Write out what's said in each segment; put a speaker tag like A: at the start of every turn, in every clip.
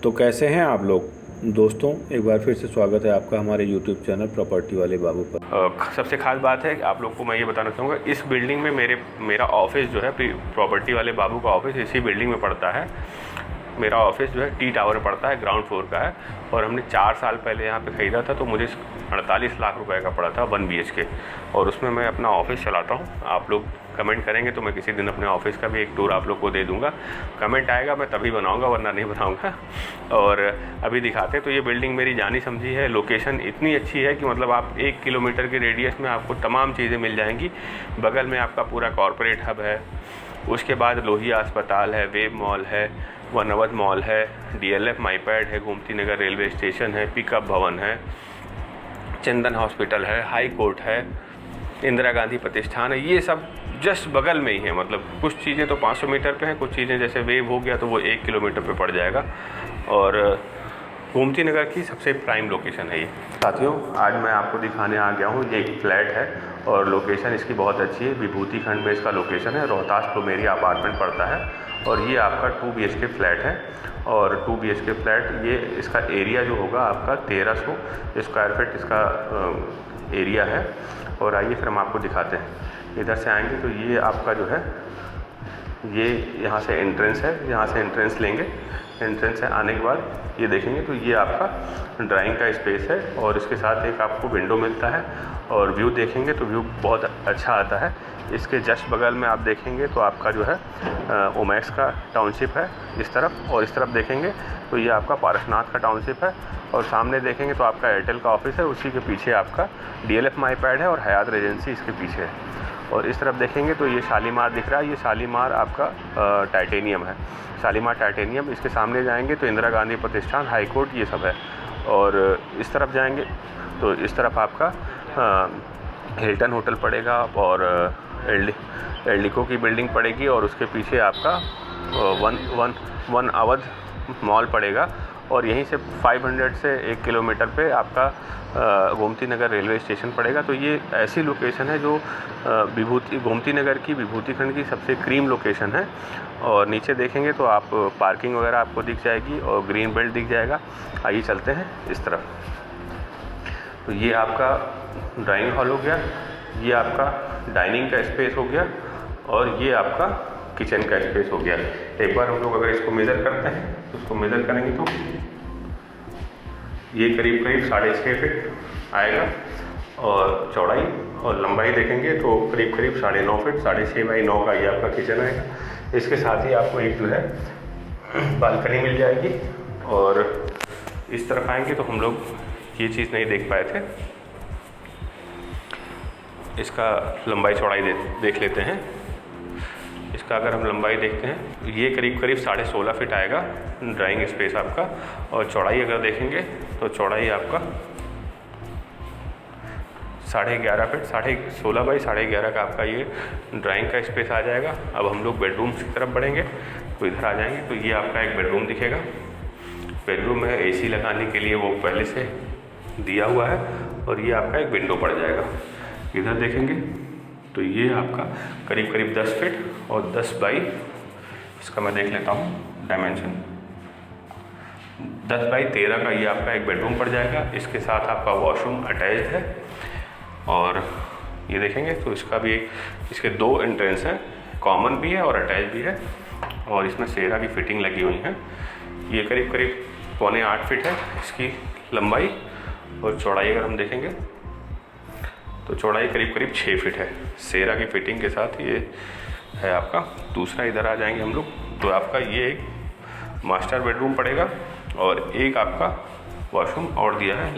A: तो कैसे हैं आप लोग दोस्तों, एक बार फिर से स्वागत है आपका हमारे YouTube चैनल प्रॉपर्टी वाले बाबू पर।
B: सबसे खास बात है कि आप लोग को मैं ये बताना चाहूँगा, इस बिल्डिंग में मेरा ऑफिस जो है प्रॉपर्टी वाले बाबू का ऑफिस इसी बिल्डिंग में पड़ता है। मेरा ऑफिस जो है टी टावर में पड़ता है, ग्राउंड फ्लोर का है और हमने 4 साल पहले यहाँ पे ख़रीदा था, तो मुझे 48 लाख रुपए का पड़ा था 1 BHK और उसमें मैं अपना ऑफिस चलाता हूँ। आप लोग कमेंट करेंगे तो मैं किसी दिन अपने ऑफिस का भी एक टूर आप लोग को दे दूँगा। कमेंट आएगा मैं तभी बनाऊँगा, वरना नहीं बनाऊँगा। और अभी दिखाते हैं। तो ये बिल्डिंग मेरी जानी समझी है, लोकेशन इतनी अच्छी है कि मतलब आप 1 किलोमीटर के रेडियस में आपको तमाम चीज़ें मिल जाएंगी। बगल में आपका पूरा कॉरपोरेट हब है, उसके बाद लोहिया अस्पताल है, वेब मॉल है, वनवत मॉल है, DLF माईपैड है, गोमती नगर रेलवे स्टेशन है, पिकअप भवन है, चंदन हॉस्पिटल है, हाई कोर्ट है, इंदिरा गांधी प्रतिष्ठान है। ये सब जस्ट बगल में ही है। मतलब कुछ चीज़ें तो 500 मीटर पे हैं, कुछ चीज़ें जैसे वेव हो गया तो वो 1 किलोमीटर पे पड़ जाएगा। और गोमती नगर की सबसे प्राइम लोकेशन है ये। साथियों, आज मैं आपको दिखाने आ गया हूँ। ये एक फ्लैट है और लोकेशन इसकी बहुत अच्छी है। विभूति खंड में इसका लोकेशन है, रोहतास प्लुमेरिया अपार्टमेंट पड़ता है और ये आपका 2 BHK फ्लैट है। और 2 BHK फ्लैट, ये इसका एरिया जो होगा आपका 1300 स्क्वायर फीट इसका एरिया है। और आइए फिर हम आपको दिखाते हैं। इधर से आएंगे तो ये आपका जो है, ये यहाँ से एंट्रेंस है, यहाँ से एंट्रेंस लेंगे। एंट्रेंस से आने के बाद ये देखेंगे तो ये आपका ड्राइंग का स्पेस है और इसके साथ एक आपको विंडो मिलता है। और व्यू देखेंगे तो व्यू बहुत अच्छा आता है। इसके जस्ट बगल में आप देखेंगे तो आपका जो है ओमैक्स का टाउनशिप है इस तरफ, और इस तरफ देखेंगे तो ये आपका पारसनाथ का टाउनशिप है। और सामने देखेंगे तो आपका एयरटेल का ऑफिस है, उसी के पीछे आपका DLF माईपैड है और हयात रेजेंसी इसके पीछे है। और इस तरफ देखेंगे तो ये शालीमार दिख रहा है, ये शालीमार आपका टाइटेनियम है, शालीमार टाइटेनियम। इसके सामने जाएंगे तो इंदिरा गांधी प्रतिष्ठान, हाई कोर्ट, ये सब है। और इस तरफ जाएंगे तो इस तरफ आपका हिल्टन होटल पड़ेगा और एल्डिको की बिल्डिंग पड़ेगी और उसके पीछे आपका वन अवध मॉल पड़ेगा। और यहीं से 500 से 1 किलोमीटर पे आपका गोमती नगर रेलवे स्टेशन पड़ेगा। तो ये ऐसी लोकेशन है जो गोमती नगर की विभूति खंड की सबसे क्रीम लोकेशन है। और नीचे देखेंगे तो आप पार्किंग वगैरह आपको दिख जाएगी और ग्रीन बेल्ट दिख जाएगा। आइए चलते हैं इस तरफ। तो ये आपका ड्राइंग हॉल हो गया, ये आपका डाइनिंग का स्पेस हो गया और ये आपका किचन का स्पेस हो गया। एक बार हम लोग अगर इसको मेज़र करते हैं तो उसको मेज़र करेंगे तो ये करीब 6.5 फीट आएगा और चौड़ाई, और लंबाई देखेंगे तो करीब 9.5 फीट, 6.5 बाई 9 का ये आपका किचन आएगा। इसके साथ ही आपको एक जो है बालकनी मिल जाएगी। और इस तरफ आएंगे तो हम लोग ये चीज़ नहीं देख पाए थे, इसका लंबाई चौड़ाई देख लेते हैं। इसका अगर हम लंबाई देखते हैं तो ये करीब 16.5 फीट आएगा ड्राइंग स्पेस आपका। और चौड़ाई अगर देखेंगे तो चौड़ाई आपका 11.5 फीट, 16 बाई 11.5 का आपका ये ड्राइंग का स्पेस आ जाएगा। अब हम लोग बेडरूम्स की तरफ बढ़ेंगे तो इधर आ जाएंगे तो ये आपका एक बेडरूम दिखेगा। बेडरूम में AC लगाने के लिए वो पहले से दिया हुआ है और ये आपका एक विंडो पड़ जाएगा। इधर देखेंगे तो ये आपका करीब 10 फीट और 10 बाई, इसका मैं देख लेता हूँ डायमेंशन, 10 बाई 13 का ये आपका एक बेडरूम पड़ जाएगा। इसके साथ आपका वॉशरूम अटैच्ड है। और ये देखेंगे तो इसका भी इसके 2 एंट्रेंस हैं, कॉमन भी है और अटैच भी है। और इसमें सेरा की फिटिंग लगी हुई है। ये करीब 7.25 फीट है इसकी लंबाई। और चौड़ाई अगर हम देखेंगे तो चौड़ाई करीब 6 फीट है, सेरा की फिटिंग के साथ ये है आपका। दूसरा इधर आ जाएंगे हम लोग तो आपका ये एक मास्टर बेडरूम पड़ेगा और एक आपका वॉशरूम और दिया है।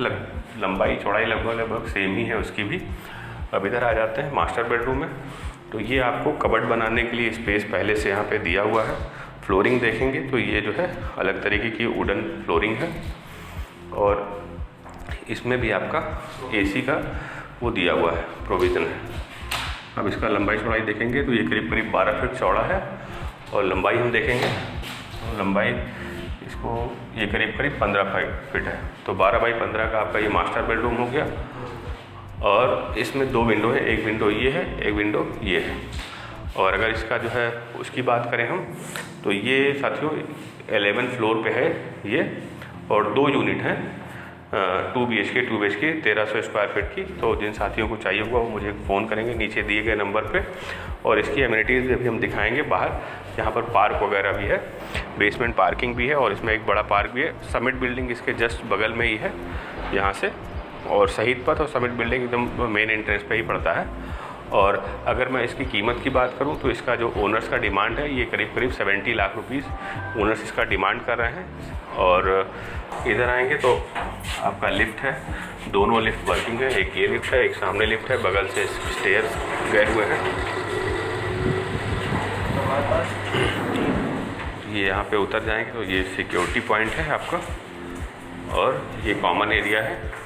B: लंबाई चौड़ाई लगभग सेम ही है उसकी भी। अब इधर आ जाते हैं मास्टर बेडरूम में। तो ये आपको कबर्ड बनाने के लिए स्पेस पहले से यहाँ पे दिया हुआ है। फ्लोरिंग देखेंगे तो ये जो है अलग तरीके की वुडन फ्लोरिंग है और इसमें भी आपका AC का वो दिया हुआ है, प्रोविज़न है। अब इसका लंबाई चौड़ाई देखेंगे तो ये करीब 12 फीट चौड़ा है। और लंबाई हम देखेंगे तो लंबाई इसको ये करीब 15 फीट है। तो 12 बाई 15 का आपका ये मास्टर बेडरूम हो गया। और इसमें 2 विंडो है, एक विंडो ये है, एक विंडो ये है। और अगर इसका जो है उसकी बात करें हम तो ये साथियों 11 फ्लोर पे है ये, और 2 यूनिट हैं 2 BHK 1300 स्क्वायर फीट की। तो जिन साथियों को चाहिए होगा वो मुझे फ़ोन करेंगे नीचे दिए गए नंबर पे। और इसकी एमिनिटीज़ भी अभी हम दिखाएंगे बाहर, यहाँ पर पार्क वगैरह भी है, बेसमेंट पार्किंग भी है और इसमें एक बड़ा पार्क भी है। समिट बिल्डिंग इसके जस्ट बगल में ही है यहाँ से, और शहीद पथ और समिट बिल्डिंग एकदम मेन एंट्रेंस पे ही पड़ता है। और अगर मैं इसकी कीमत की बात करूं तो इसका जो ओनर्स का डिमांड है ये करीब 70 लाख रुपीस ओनर्स इसका डिमांड कर रहे हैं। और इधर आएंगे तो आपका लिफ्ट है, दोनों लिफ्ट वर्किंग है, एक ये लिफ्ट है, एक सामने लिफ्ट है, बगल से स्टेयर्स गए हुए हैं। ये यहाँ पे उतर जाएंगे तो ये सिक्योरिटी पॉइंट है आपका, और ये कॉमन एरिया है।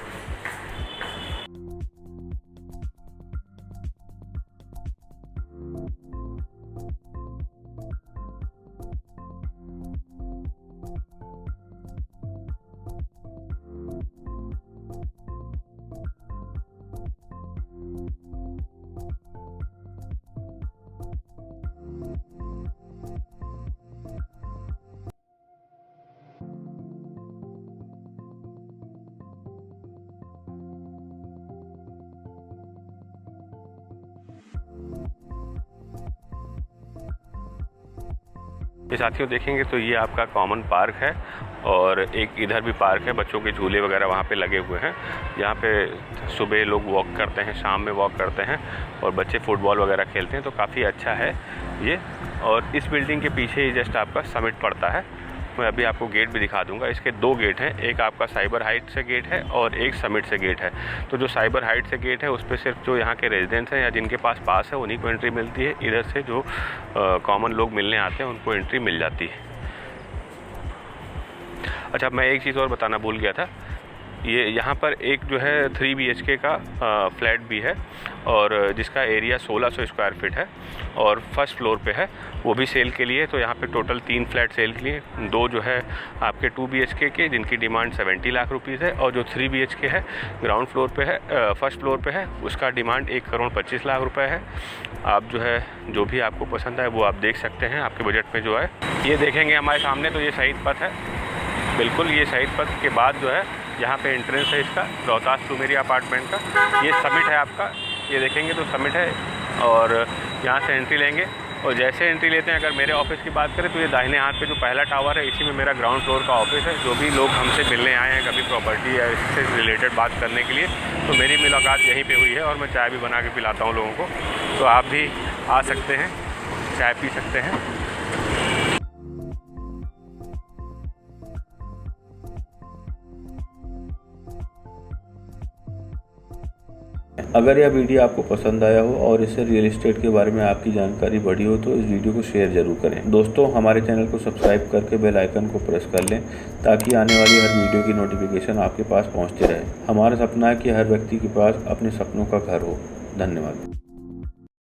B: ये साथियों देखेंगे तो ये आपका कॉमन पार्क है, और एक इधर भी पार्क है, बच्चों के झूले वगैरह वहाँ पे लगे हुए हैं। यहाँ पे सुबह लोग वॉक करते हैं, शाम में वॉक करते हैं, और बच्चे फुटबॉल वगैरह खेलते हैं, तो काफ़ी अच्छा है ये। और इस बिल्डिंग के पीछे ही जस्ट आपका समिट पड़ता है। मैं अभी आपको गेट भी दिखा दूंगा। इसके 2 गेट हैं, एक आपका साइबर हाइट से गेट है और एक समिट से गेट है। तो जो साइबर हाइट से गेट है उस पर सिर्फ जो यहाँ के रेजिडेंट्स हैं या जिनके पास है उन्हीं को एंट्री मिलती है। इधर से जो कॉमन लोग मिलने आते हैं उनको एंट्री मिल जाती है। अच्छा, मैं एक चीज़ और बताना भूल गया था, ये यहाँ पर एक जो है 3 BHK का फ्लैट भी है, और जिसका एरिया 1600 स्क्वायर फीट है और फर्स्ट फ्लोर पे है, वो भी सेल के लिए। तो यहाँ पे टोटल 3 फ्लैट सेल के लिए, 2 जो है आपके 2 BHK के जिनकी डिमांड 70 लाख रुपीज़ है, और जो 3 BHK है ग्राउंड फ्लोर पे है, फर्स्ट फ्लोर पे है, उसका डिमांड 1,25,00,000 रुपये है। आप जो है जो भी आपको पसंद आए वो आप देख सकते हैं आपके बजट में जो है। ये देखेंगे हमारे सामने तो ये शहीद पथ है, बिल्कुल ये शहीद पथ के बाद जो है यहाँ पे एंट्रेंस है इसका रोहतास प्लूमेरिया अपार्टमेंट का। ये समिट है आपका, ये देखेंगे तो समिट है, और यहाँ से एंट्री लेंगे। और जैसे एंट्री लेते हैं, अगर मेरे ऑफिस की बात करें तो ये दाहिने हाथ पे जो पहला टावर है, इसी में मेरा ग्राउंड फ्लोर का ऑफिस है। जो भी लोग हमसे मिलने आए हैं कभी प्रॉपर्टी या इससे रिलेटेड बात करने के लिए, तो मेरी मुलाकात यहीं पे हुई है, और मैं चाय भी बना के पिलाता हूँ लोगों को। तो आप भी आ सकते हैं, चाय पी सकते हैं।
A: अगर यह वीडियो आपको पसंद आया हो और इससे रियल एस्टेट के बारे में आपकी जानकारी बढ़ी हो तो इस वीडियो को शेयर जरूर करें। दोस्तों, हमारे चैनल को सब्सक्राइब करके बेल आइकन को प्रेस कर लें ताकि आने वाली हर वीडियो की नोटिफिकेशन आपके पास पहुंचती रहे। हमारा सपना है कि हर व्यक्ति के पास अपने सपनों का घर हो। धन्यवाद।